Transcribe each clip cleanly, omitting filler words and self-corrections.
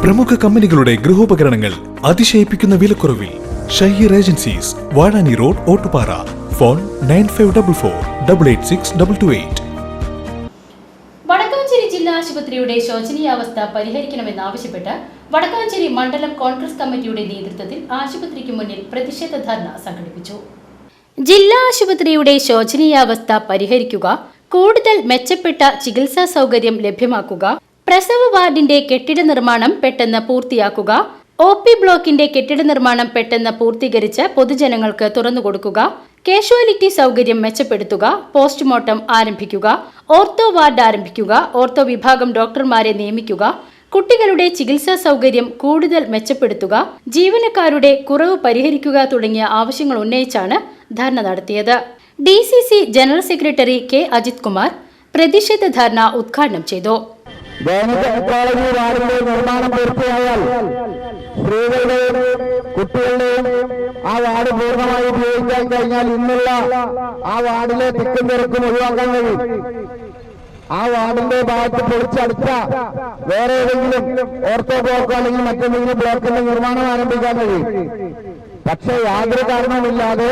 പ്രമുഖ കമ്പനികളുടെ ഗൃഹോപകരണങ്ങൾ അതിശയിപ്പിക്കുന്ന വിലക്കുറവിൽ. Shaheer agencies, Vazhani road, Ottupara. Phone 9544886228. Vadakkanchery ജില്ലാ ആശുപത്രിയുടെ ശോചനീയാവസ്ഥ പരിഹരിക്കണമെന്നാവശ്യപ്പെട്ട് വടക്കാഞ്ചേരി മണ്ഡലം കോൺഗ്രസ് കമ്മിറ്റിയുടെ നേതൃത്വത്തിൽ ആശുപത്രിക്ക് മുന്നിൽ പ്രതിഷേധ ധർണ സംഘടിപ്പിച്ചു. ജില്ലാ ആശുപത്രിയുടെ ശോചനീയാവസ്ഥ പരിഹരിക്കുക, കൂടുതൽ മെച്ചപ്പെട്ട ചികിത്സാ സൗകര്യം ലഭ്യമാക്കുക, പ്രസവ വാർഡിന്റെ കെട്ടിട നിർമ്മാണം പെട്ടെന്ന് പൂർത്തിയാക്കുക, OP ബ്ലോക്കിന്റെ കെട്ടിട നിർമ്മാണം പെട്ടെന്ന് പൂർത്തീകരിച്ച് പൊതുജനങ്ങൾക്ക് തുറന്നുകൊടുക്കുക, കാഷ്വാലിറ്റി സൗകര്യം മെച്ചപ്പെടുത്തുക, പോസ്റ്റ്മോർട്ടം ആരംഭിക്കുക, ഓർത്തോ വാർഡ് ആരംഭിക്കുക, ഓർത്തോ വിഭാഗം ഡോക്ടർമാരെ നിയമിക്കുക, കുട്ടികളുടെ ചികിത്സാ സൗകര്യം കൂടുതൽ മെച്ചപ്പെടുത്തുക, ജീവനക്കാരുടെ കുറവ് പരിഹരിക്കുക തുടങ്ങിയ ആവശ്യങ്ങൾ ഉന്നയിച്ചാണ് ധർണ നടത്തിയത്. DCC general secretary K. Ajith Kumar പ്രതിഷേധ ധർണ ഉദ്ഘാടനം ചെയ്തു. നിർമ്മാണം പൂർത്തിയായാൽ സ്ത്രീകളുടെയും കുട്ടികളുടെയും ആ വാർഡ് പൂർണ്ണമായി ഉപയോഗിക്കാൻ കഴിഞ്ഞാൽ ഇന്നുള്ള ആ വാർഡിലെ തിക്കും തിരക്കും ഒഴിവാക്കാൻ കഴിയും. ആ വാർഡിന്റെ ഭാഗത്ത് പൊളിച്ചടുത്ത വേറെ ഏതെങ്കിലും ഓർത്തോ ബ്ലോക്കോ അല്ലെങ്കിൽ മറ്റെന്തെങ്കിലും ബ്ലോക്കിന്റെ നിർമ്മാണം ആരംഭിക്കാൻ കഴിയും. പക്ഷെ യാതൊരു കാരണവുമില്ലാതെ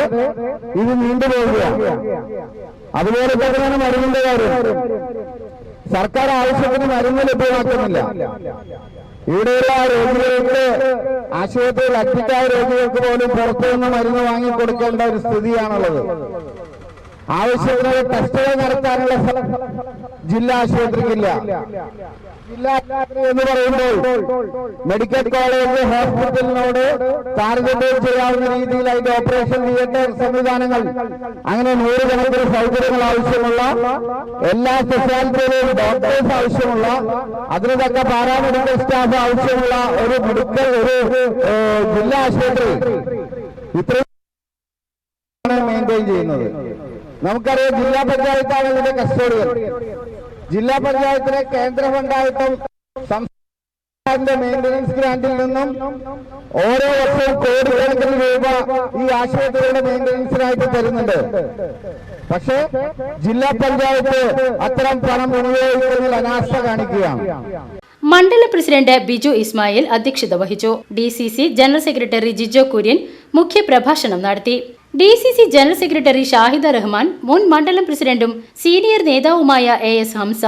ഇത് നീണ്ടുപോവുകയാണ്. അതുപോലെ തന്നെയാണ് മരുന്നിന്റെ കാര്യം. സർക്കാർ ആവശ്യത്തിന് മരുന്ന് ലഭ്യമാക്കുന്നില്ല. ഇവിടെയുള്ള രോഗികൾക്ക്, ആശുപത്രിയിൽ അഡ്മിറ്റായ രോഗികൾക്ക് പോലും പുറത്തുനിന്ന് മരുന്ന് വാങ്ങിക്കൊടുക്കേണ്ട ഒരു സ്ഥിതിയാണുള്ളത്. ആവശ്യത്തിന് ടെസ്റ്റുകൾ നടത്താനുള്ള ജില്ലാ ആശുപത്രിക്കില്ല. ജില്ലാ ആശുപത്രി എന്ന് പറയുമ്പോൾ മെഡിക്കൽ കോളേജ് ഹോസ്പിറ്റലിനോട് താരതമ്യം ചെയ്യാവുന്ന രീതിയിൽ അതിന്റെ ഓപ്പറേഷൻ തിയേറ്റർ സംവിധാനങ്ങൾ, അങ്ങനെ നൂറുകണക്കിന് സൗകര്യങ്ങൾ ആവശ്യമുള്ള, എല്ലാ സ്പെഷ്യാലിറ്റിയിലും ഡോക്ടേഴ്സ് ആവശ്യമുള്ള, അതിന് തക്ക പാരാമെഡിക്കൽ സ്റ്റാഫ് ആവശ്യമുള്ള ഒരു ജില്ലാ ആശുപത്രി ഇത്രയും മെയിൻറ്റെയിൻ ചെയ്യുന്നത്. നമുക്കറിയാം, ജില്ലാ പഞ്ചായത്താണ് ഇതിന്റെ കസ്റ്റോഡിയൻ. ജില്ലാ പഞ്ചായത്തിലെ കേന്ദ്ര ഫണ്ടായിട്ടും സംസ്ഥാനത്തിന്റെ മെയിന്റനൻസ് ഗ്രാന്റിൽ നിന്നും ഓരോ വർഷവും കോടിക്കണക്കിന് രൂപ ഈ ആശുപത്രിയുടെ മെയിന്റനൻസിനായിട്ട് തരുന്നുണ്ട്. പക്ഷേ ജില്ലാ പഞ്ചായത്ത് അത്തരം പണം വിനിയോഗിക്കുന്നതിൽ അനാസ്ഥ കാണിക്കുകയാണ്. മണ്ഡലം പ്രസിഡന്റ് ബിജു ഇസ്മായിൽ അധ്യക്ഷത വഹിച്ചു. DCC general secretary Jijo Kurian മുഖ്യപ്രഭാഷണം നടത്തി. DCC general secretary Shahida Rahman, മുൻ മണ്ഡലം പ്രസിഡന്റും സീനിയർ നേതാവുമായ AS Hamza,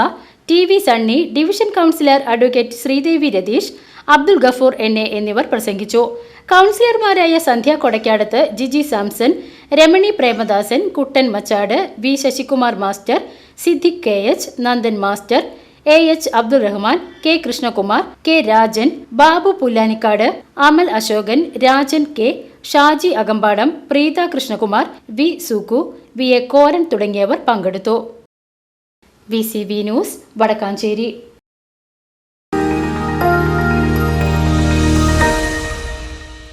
TV Sunny, division councillor advocate Sreedevi Ratheesh, Abdul Gafoor എന്നിവർ പ്രസംഗിച്ചു. കൌൺസിലർമാരായ Sandhya Kodakkadath, Jiji Samson, Ramani Premadasan, Kuttan Machad, V. Sasikumar master, Siddique KH, Nandan master, AH Abdul Rahman, K. Krishnakumar, K. Rajan, Babu Pullanikkad, Amal Ashokan, Rajan K, Shaji Akampadam, Preetha Krishnakumar, V. Suku, VA Koran തുടങ്ങിയവർ പങ്കെടുത്തു. VCV news, Vadakkanchery.